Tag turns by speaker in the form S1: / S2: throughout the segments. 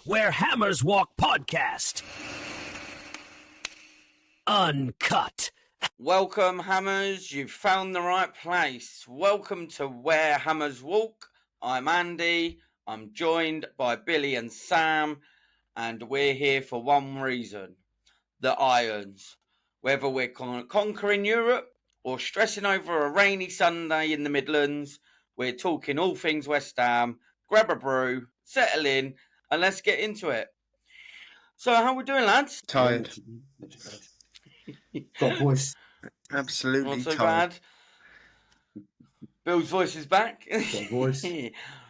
S1: where Hammers Walk podcast. Uncut.
S2: Welcome, Hammers. You've found the right place. Welcome to Where Hammers Walk. I'm Andy. I'm joined by Billy and Sam, and we're here for one reason: the Irons. Whether we're conquering Europe or stressing over a rainy Sunday in the Midlands, we're talking all things West Ham. Grab a brew, settle in, and let's get into it. So, how we doing, lads?
S3: Tired.
S4: Got voice.
S3: Absolutely
S2: Not so
S3: tired.
S2: bad. Bill's voice is back.
S4: Got voice.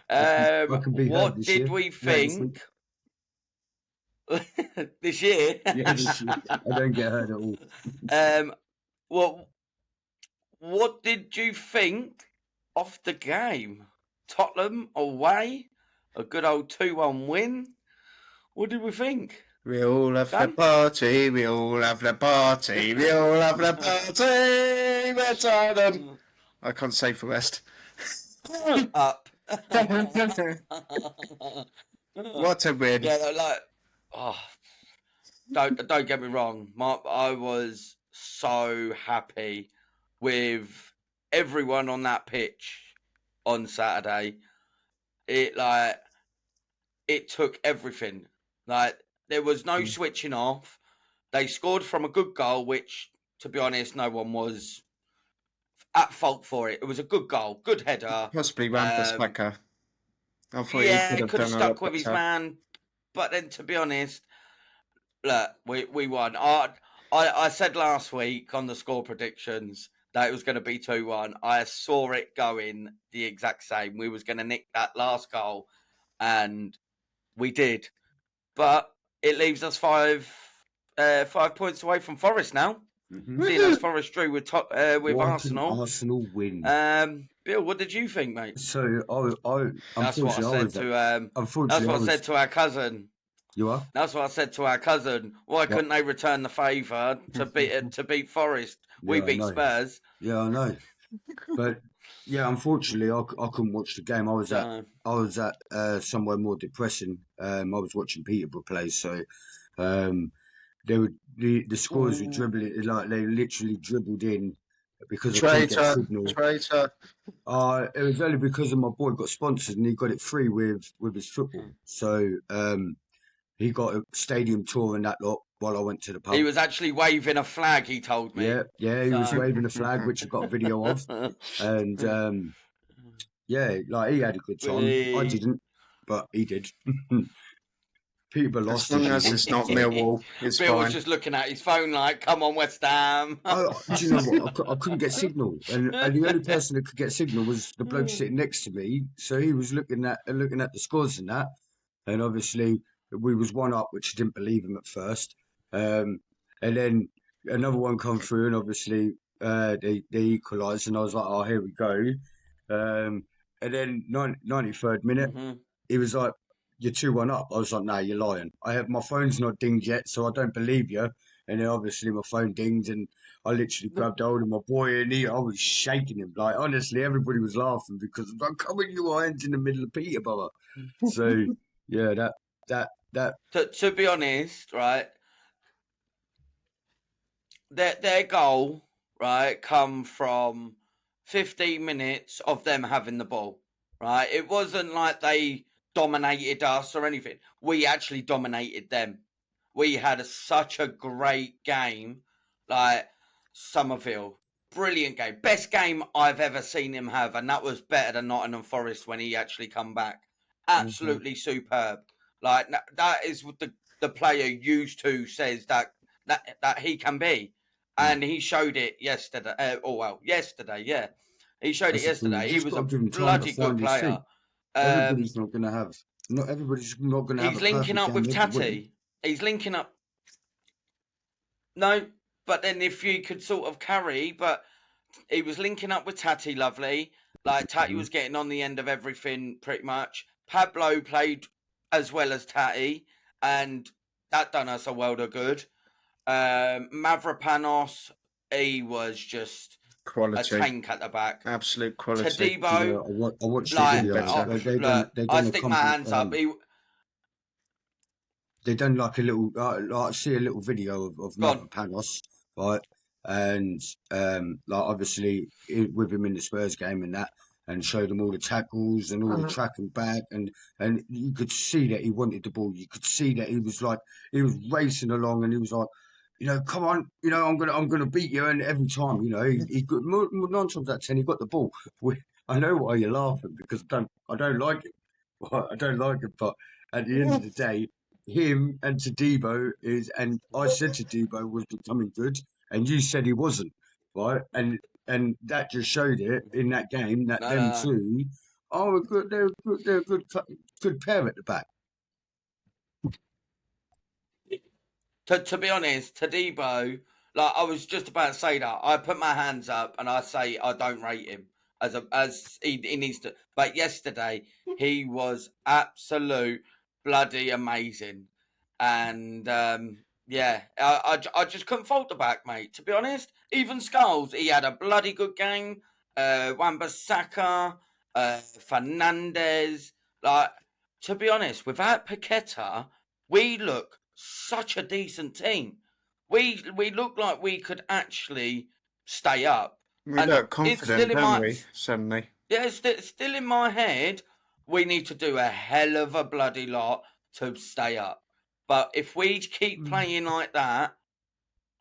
S4: I can be heard
S2: What
S4: this
S2: did
S4: year.
S2: we
S4: Yeah, this
S2: think this year?
S4: Yeah, this year. I don't get heard at all.
S2: What did you think of the game? Tottenham away, a good old 2-1 win. What did we think?
S3: We all have
S2: Dan?
S3: the party, we all have the party, we all have the party, we're Tottenham. I can't say for West.
S2: Up.
S3: What a win.
S2: Yeah, don't get me wrong. I was so happy with everyone on that pitch on Saturday. It took everything. There was no switching off. They scored from a good goal, which, to be honest, no one was at fault for it. It was a good goal, good header.
S3: Possibly Wan-Bissaka. I thought
S2: Yeah,
S3: he
S2: could have
S3: done a
S2: stuck
S3: lot
S2: with his
S3: better.
S2: man. But then, to be honest, look, we won. I said last week on the score predictions that it was going to be 2-1. I saw it going the exact same. We was going to nick that last goal, and we did. But it leaves us 5 points away from Forest now. Seeing as Forest drew with
S4: What
S2: Arsenal.
S4: an Arsenal win.
S2: Bill, what did you think, mate?
S4: So
S2: That's what I said to our cousin.
S4: You are?
S2: That's what I said to our cousin. Why couldn't they return the favour to beat Forest? We
S4: Yeah, I
S2: beat
S4: know.
S2: Spurs.
S4: Yeah, I know. But yeah, unfortunately, I couldn't watch the game. I was at somewhere more depressing. I was watching Peterborough play, so the scores were dribbling, like they literally dribbled in because I couldn't get signal.
S3: Traitor.
S4: It was only because of my boy got sponsored and he got it free with his football. So he got a stadium tour and that lot while I went to the pub.
S2: He was actually waving a flag, he told me.
S4: Yeah, he was waving a flag, which I got a video of. And yeah, like he had a good time. I didn't, but he did. Peterborough lost.
S3: As long as it's not Millwall, it's
S2: Bill
S3: fine.
S2: was just looking at his phone like, come on, West Ham.
S4: Do you know what? I couldn't get signal, and the only person that could get signal was the bloke sitting next to me. So he was looking at the scores and that, and obviously we was 1 up, which I didn't believe him at first. And then another one come through, and obviously they equalised, and I was like, oh, here we go. And then 93rd minute, he was like, you're 2-1 up. I was like, no, you're lying. My phone's not dinged yet, so I don't believe you. And then obviously my phone dinged, and I literally grabbed hold of my boy, and I was shaking him. Like, honestly, everybody was laughing because I'm like, come in your hands in the middle of Peterborough. So yeah, that.
S2: To be honest, right, their goal, right, come from 15 minutes of them having the ball, right? It wasn't like they dominated us or anything. We actually dominated them. We had such a great game. Like, Somerville, brilliant game. Best game I've ever seen him have, and that was better than Nottingham Forest when he actually come back. Absolutely superb. Like, that is what the player used to says that he can be. And he showed it yesterday. Yesterday, yeah. He showed it yesterday. He was a bloody good player.
S4: Everybody's not going to have. Not everybody's not going to have.
S2: He's linking up with Tati. He's linking up. No, but then if you could sort of carry, but he was linking up with Tati, lovely. Like Tati was getting on the end of everything pretty much. Pablo played as well as Tati, and that done us a world of good. Mavropanos, he was just
S3: quality.
S2: A tank at the back.
S3: Absolute quality.
S2: Tadibo,
S4: I watched
S2: like,
S4: the video.
S2: I stick my hands up.
S4: they done like a little, like I see a little video of
S2: Go on.
S4: Mavropanos, right? And like obviously with him in the Spurs game and that, and showed him all the tackles and all the tracking back, and you could see that he wanted the ball. You could see that he was racing along, and he was like, come on, I'm gonna beat you. And every time, he got 9 times out of 10, he got the ball. I know why you're laughing, because I don't like it. I don't like it, but at the end of the day, him and Tadibo and I said Tadibo was becoming good, and you said he wasn't, right? And that just showed it in that game that them
S2: No.
S4: two are a good, they're a good pair at the back.
S2: To be honest, Tadibo, like I was just about to say that. I put my hands up and I say I don't rate him as he needs to. But yesterday he was absolute bloody amazing, and yeah, I just couldn't fault the back, mate. To be honest, even Skulls, he had a bloody good game. Wan-Bissaka, Fernandez, like, to be honest, without Paqueta, we look such a decent team. We look like we could actually stay up.
S3: We
S2: And
S3: look
S2: it's still
S3: confident,
S2: in
S3: don't
S2: my
S3: we? Suddenly.
S2: yeah, it's still in my head. We need to do a hell of a bloody lot to stay up. But if we keep playing like that,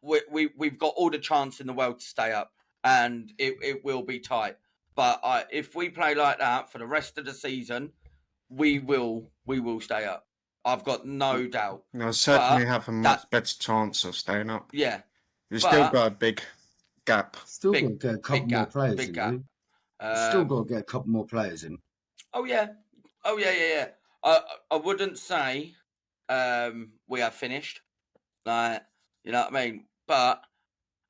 S2: we've got all the chance in the world to stay up, and it will be tight. But if we play like that for the rest of the season, we will stay up. I've got no doubt.
S3: You'll certainly
S2: But
S3: have a much better chance of staying up.
S2: Yeah,
S3: You've
S2: but-
S3: still got a big gap.
S4: Still
S2: Big-
S4: got to get a couple
S2: big
S4: more
S2: gap,
S4: players
S2: big
S4: in.
S2: gap.
S4: Still got to get a couple more players in.
S2: Oh yeah. I wouldn't say we are finished. Like, you know what I mean? But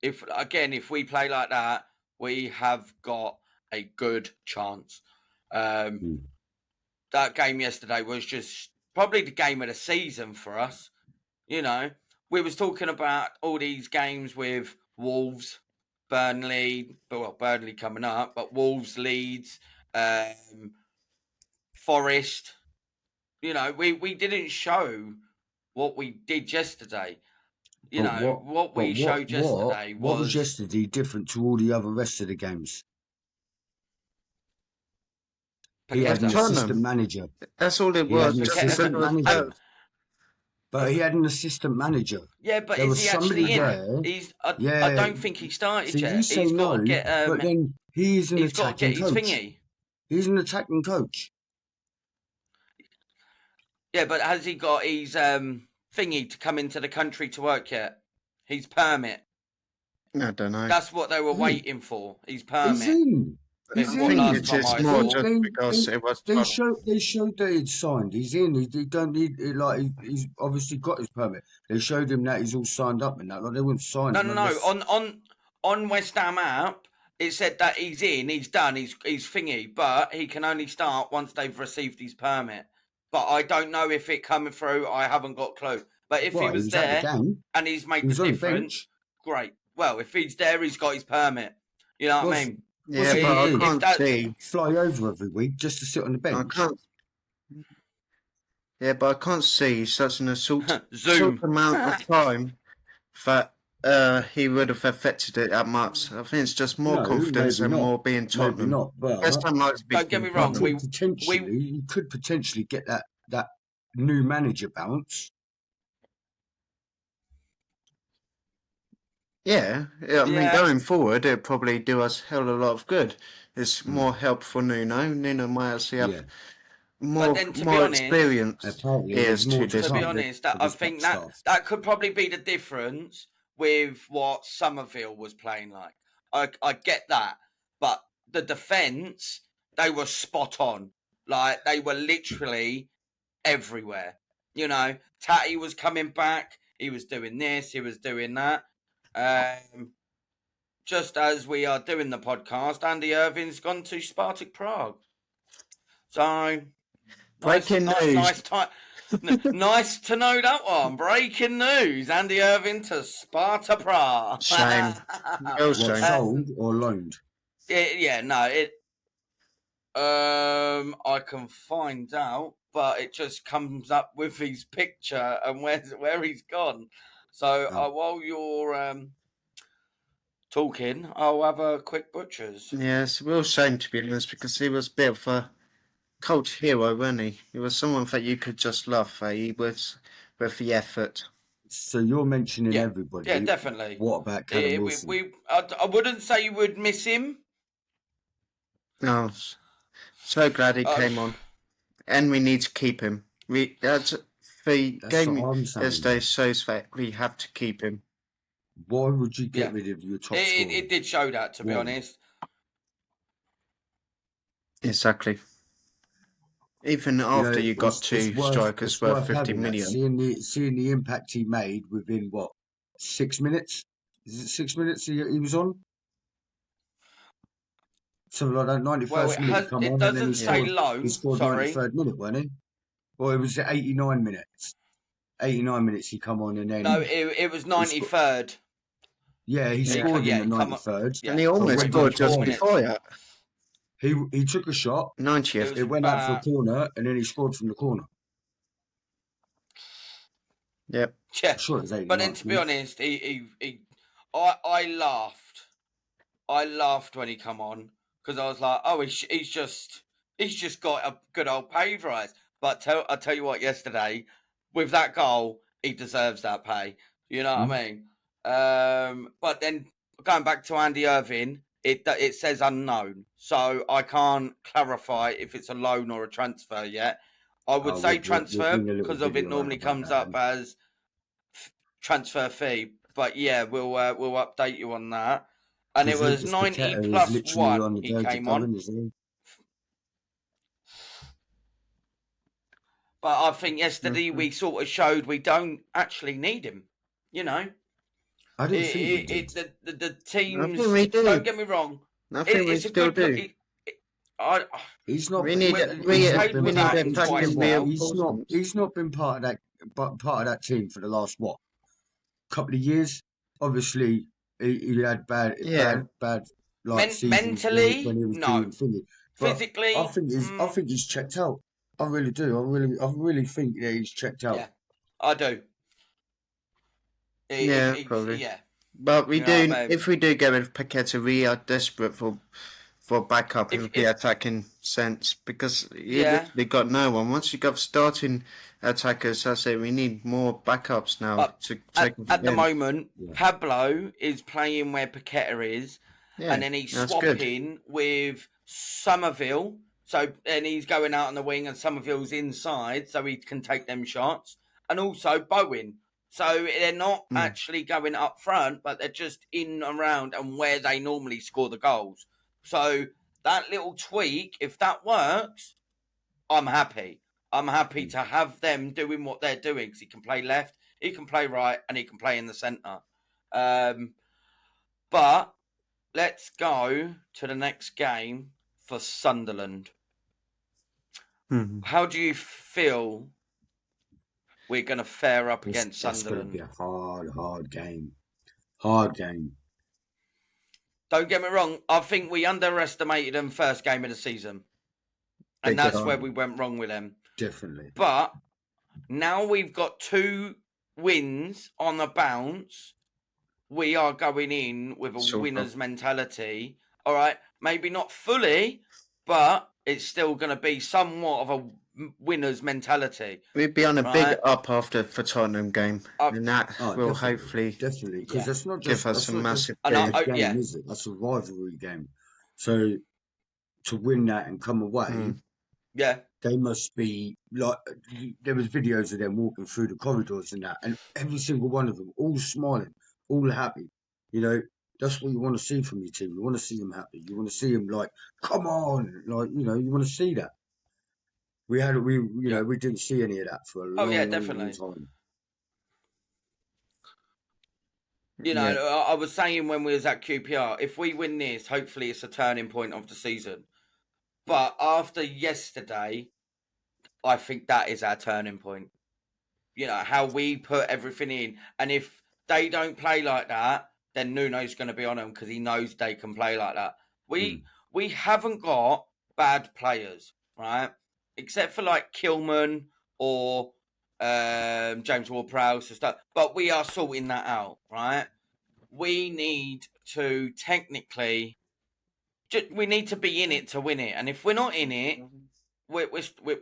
S2: if we play like that, we have got a good chance. That game yesterday was just probably the game of the season for us. We was talking about all these games with Wolves, Burnley coming up, but Wolves, Leeds, Forest. We didn't show what we did yesterday. What we showed yesterday
S4: what was yesterday different to all the other rest of the games? He had an
S2: Paqueta.
S4: assistant manager.
S3: That's all it
S4: He had
S3: was.
S4: an
S2: Paqueta.
S4: assistant manager.
S3: But
S4: But he had an assistant manager.
S2: Yeah, but
S4: There
S2: is
S4: was
S2: he actually
S4: somebody
S2: in?
S4: there.
S2: I don't think he started
S4: See,
S2: yet.
S4: you say
S2: He's got
S4: no,
S2: to get.
S4: but then he's an
S2: He's got to
S4: attacking
S2: get his
S4: coach.
S2: thingy.
S4: He's an attacking coach.
S2: Yeah, but has he got his thingy to come into the country to work yet? His permit.
S3: I don't know.
S2: That's what they were waiting for. His permit.
S4: He's in.
S3: I
S4: He's
S2: what
S3: think
S2: last
S4: in.
S3: it
S2: time
S3: is
S2: I
S3: more
S2: saw-
S3: just because it was
S4: They
S3: Tottenham.
S4: showed that he'd signed. He's in. He don't need it. Like he's obviously got his permit. They showed him that he's all signed up and that. Like they wouldn't sign him.
S2: No.
S4: unless-
S2: On West Ham app, it said that he's in, he's done, he's thingy, but he can only start once they've received his permit. But I don't know if it coming through. I haven't got a clue. But if
S4: Well,
S2: he was
S4: at the
S2: there
S4: game.
S2: and he's made
S4: He was
S2: the
S4: on the
S2: difference,
S4: bench.
S2: great. Well, if he's there, he's got his permit. You know what I
S4: What's-
S2: mean?
S3: Yeah,
S2: If
S3: but I can't
S2: that-
S3: see.
S4: Fly over every week just to sit on the
S3: I
S4: bench.
S3: can't. Yeah, but I can't see such an short
S2: Zoom.
S3: amount of time that he would have affected it that much. I think it's just more
S4: No,
S3: confidence
S4: maybe
S3: and
S4: not.
S3: more being
S4: Maybe
S3: Tottenham.
S4: not. But
S3: West Ham likes to be
S2: Don't get me
S3: beaten
S2: wrong,
S3: Tottenham.
S4: you could potentially get that new manager bounce.
S3: Yeah, I mean,
S2: Yeah.
S3: going forward, it'd probably do us hell of a lot of good. It's more help for Nuno. Nuno might actually have
S4: Yeah.
S3: more
S2: then, to be
S3: more
S2: honest-
S3: experience.
S4: Apparently,
S3: Is
S4: there's more
S3: to
S4: to
S3: this
S2: To be
S4: come
S2: honest,
S4: with
S2: I
S4: his
S2: think
S4: back
S2: that
S4: staff.
S2: that could probably be the difference with what Somerville was playing like. I get that, but the defence, they were spot on. Like, they were literally everywhere. Tatty was coming back. He was doing this. He was doing that. Just as we are doing the podcast, Andy Irving's gone to Spartak Prague. So,
S3: Breaking news.
S2: nice to know that one. Breaking news: Andy Irving to Sparta Prague.
S3: Shame. Real
S4: What,
S3: shame.
S4: sold or loaned?
S2: I can find out. but it just comes up with his picture and where he's gone. So while you're talking, I'll have a quick butchers.
S3: Yeah, it's a real shame, to be honest, because he was a bit of a cult hero, wasn't he? He was someone that you could just love. He was with the effort.
S4: So you're mentioning
S2: Yeah,
S4: everybody.
S2: definitely.
S4: What about Callum
S2: We,
S4: Wilson?
S2: we, I wouldn't say you would miss him.
S3: Oh, so glad he came on. And we need to keep him. That's the game
S4: what I'm saying.
S3: yesterday shows that we have to keep him.
S4: Why would you get rid of your top scorer?
S2: It did show that, to be honest.
S3: Exactly. Even after you got two strikers worth 50 million.
S4: Seeing the impact he made within, what, 6 minutes? Is it 6 minutes he was on? Something like that, 91st minute he come on, and then he scored 93rd minute, wasn't he? Well, it was 89 minutes. 89 minutes he come on, and then...
S2: No, it was 93rd.
S4: Yeah, he scored in the 93rd.
S3: And he almost scored just before that.
S4: He took a shot.
S3: 90th.
S4: It went out for a corner, and then he scored from the corner.
S3: Yep.
S2: Yeah.
S4: Sure, it was 89.
S2: But then, to be honest, I laughed. I laughed when he come on because I was like, oh, he's just got a good old pay rise. But I tell you what, yesterday with that goal, he deserves that pay. You know what I mean? But then going back to Andy Irving, it says unknown, so I can't clarify if it's a loan or a transfer yet. I would say transfer because of it normally comes up as transfer fee. But yeah, we'll update you on that. And it was 90 plus 1 he came on. But I think yesterday we sort of showed we don't actually need him. You know,
S4: I didn't think we did.
S2: The teams.
S3: Don't
S2: get me wrong.
S3: I think we still do.
S4: He's not.
S3: We need him
S4: He's not been part of that team for the last couple of years. Obviously, he had bad seasons
S2: mentally
S4: when he was
S2: no.
S4: doing
S2: Physically,
S4: I think he's checked out. I really do. I really think that he's checked out.
S2: Yeah, I do.
S3: Probably.
S2: Yeah.
S3: But we do. If we do go with Paqueta, we are desperate for backup in the attacking sense because you literally got no one. Once you got starting attackers, I say we need more backups now. At
S2: the moment, Pablo is playing where Paqueta is, and then he's swapping with Somerville. And he's going out on the wing, and Somerville's inside, so he can take them shots. And also Bowen. So they're not actually going up front, but they're just in and around and where they normally score the goals. So that little tweak, if that works, I'm happy. I'm happy to have them doing what they're doing because he can play left, he can play right, and he can play in the centre. But let's go to the next game for Sunderland. How do you feel we're going to fare up against Sunderland?
S4: It's going to be a hard game. Hard game.
S2: Don't get me wrong. I think we underestimated them first game of the season. And that's where we went wrong with them.
S4: Definitely.
S2: But now we've got 2 wins on the bounce. We are going in with a winner's mentality. All right. Maybe not fully, but it's still going to be somewhat of a winner's mentality.
S3: We'd be on a big up after the Tottenham game, and that will hopefully
S4: because that's not just
S3: give us some massive
S4: game, is it? That's a rivalry game. So to win that and come away, they must be like. There was videos of them walking through the corridors and that, and every single one of them, all smiling, all happy. You know, that's what you want to see from your team. You want to see them happy. You want to see them like, come on, like you want to see that. We didn't see any of that for a long time.
S2: I was saying when we was at QPR, if we win this, hopefully it's a turning point of the season. But after yesterday, I think that is our turning point. You know, how we put everything in. And if they don't play like that, then Nuno's going to be on them because he knows they can play like that. We haven't got bad players, right? except for like Kilman or James Ward-Prowse and stuff. But we are sorting that out, right? We need to technically, we need to be in it to win it, and if we're not in it,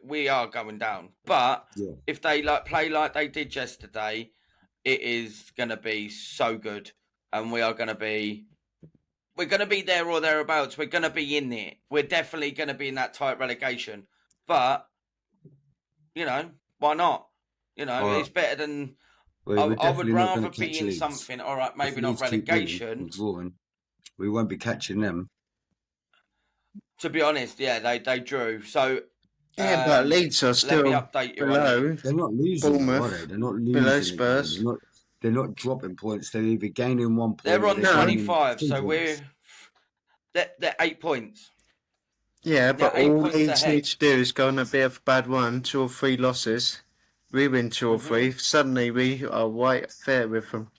S2: we are going down. But if they play like they did yesterday, it is going to be so good, and we're going to be there or thereabouts. We're going to be in it. We're definitely going to be in that tight relegation. But why not? It's better than. I would rather be in something. All right, maybe not relegation.
S4: Drawing, we won't be catching them.
S2: To be honest, yeah, they drew. So
S3: but Leeds are still below.
S4: They're not losing,
S3: Bournemouth,
S4: are they? They're not losing.
S3: Below Spurs.
S4: They're not dropping points. They're either gaining 1 point.
S2: They're on 25, so they're 8 points.
S3: Yeah, but all Leeds need to do is go on a bit of a bad one, 2 or 3 losses. We win 2 or 3. Suddenly we are right fair with them.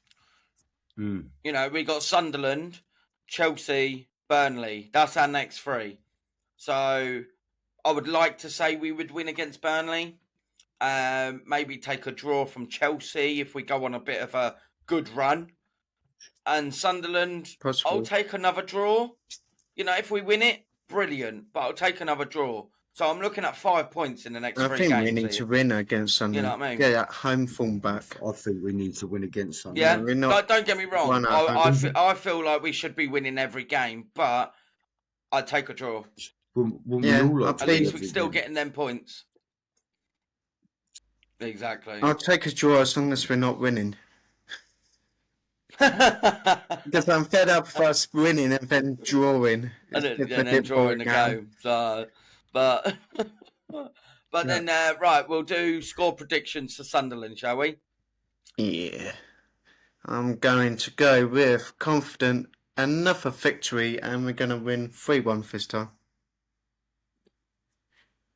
S2: We got Sunderland, Chelsea, Burnley. That's our next 3. So I would like to say we would win against Burnley. Maybe take a draw from Chelsea if we go on a bit of a good run. And Sunderland, I'll take another draw. If we win it, brilliant. But I'll take another draw. So I'm looking at 5 points in the next 3 games.
S3: I think we need to win against Sunderland.
S2: You know what I mean?
S3: Get that home form back.
S4: I think we need to win against Sunderland.
S2: Yeah, don't get me wrong. I feel like we should be winning every game, but I'd take a draw. At least we're still getting them points. Exactly.
S3: I'll take a draw as long as we're not winning. Because I'm fed up of us winning and then drawing.
S2: And then drawing the game. So, but then, right, we'll do score predictions for Sunderland, shall we?
S3: Yeah. I'm going to go with confident another victory, and we're going to win 3-1 this time.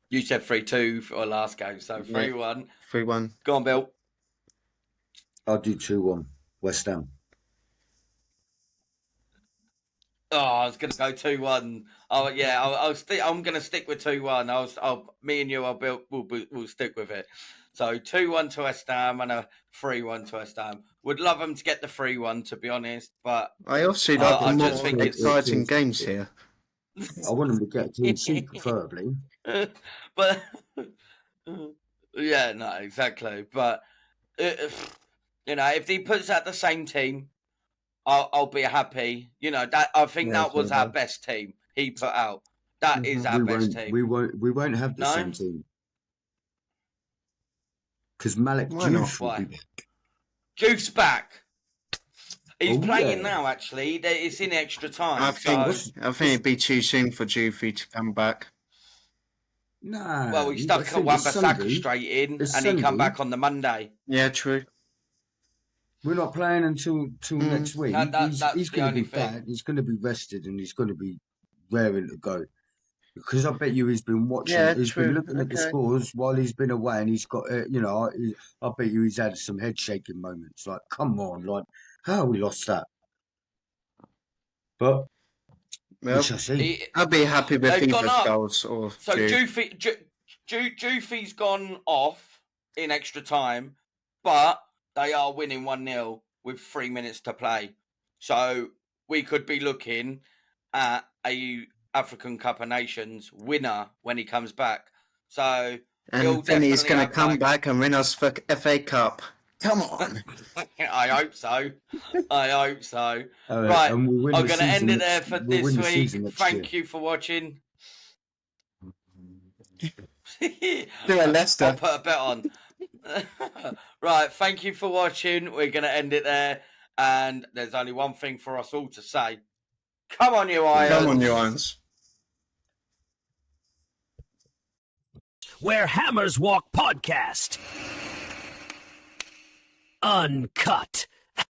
S2: You said 3-2 for last game, so 3-1.
S3: 3-1.
S2: Go on, Bill.
S4: I'll do 2-1. West Ham.
S2: Oh, I was going to go 2-1. Oh, yeah, I'm going to stick with 2-1. Me and you, we'll stick with it. So 2-1 to West Ham and a 3-1 to West Ham. Would love them to get the 3-1, to be honest, but
S3: I also like the more exciting games here.
S4: I want them to get a clean sheet, preferably.
S2: But yeah, no, exactly. But if he puts out the same team, I'll be happy. That I think that was our best team he put out. That is our best team.
S4: We won't have the same team because Malik Diouf will be back.
S2: Diouf's back. He's playing now. Actually, it's in extra time.
S3: I think it'd be too soon for Diouf to come back.
S4: Nah.
S2: Well, he stuck Wan-Bissaka straight in, and he come back on the Monday.
S3: Yeah, true.
S4: We're not playing until next week. He's going to be back. He's going to be rested, and he's going to be raring to go. Because I bet you he's been watching.
S3: Yeah,
S4: he's been looking at the scores while he's been away, and he's got. I bet you he's had some head shaking moments. Like, come on, like how we lost that. But we shall see.
S3: I'd be happy with either goals or.
S2: So Diouf's gone off in extra time, but they are winning 1-0 with 3 minutes to play. So we could be looking at a African Cup of Nations winner when he comes back. So
S3: and then he's going to come back and win us for FA Cup. Come on.
S2: I hope so. Right, I'm going to end it there for this week. Thank you for watching.
S3: Do a Leicester.
S2: I'll put a bet on. Right, thank you for watching. We're going to end it there. And there's only one thing for us all to say. Come on, you Irons.
S3: Come on, you Irons.
S1: Where Hammers Walk Podcast. Uncut.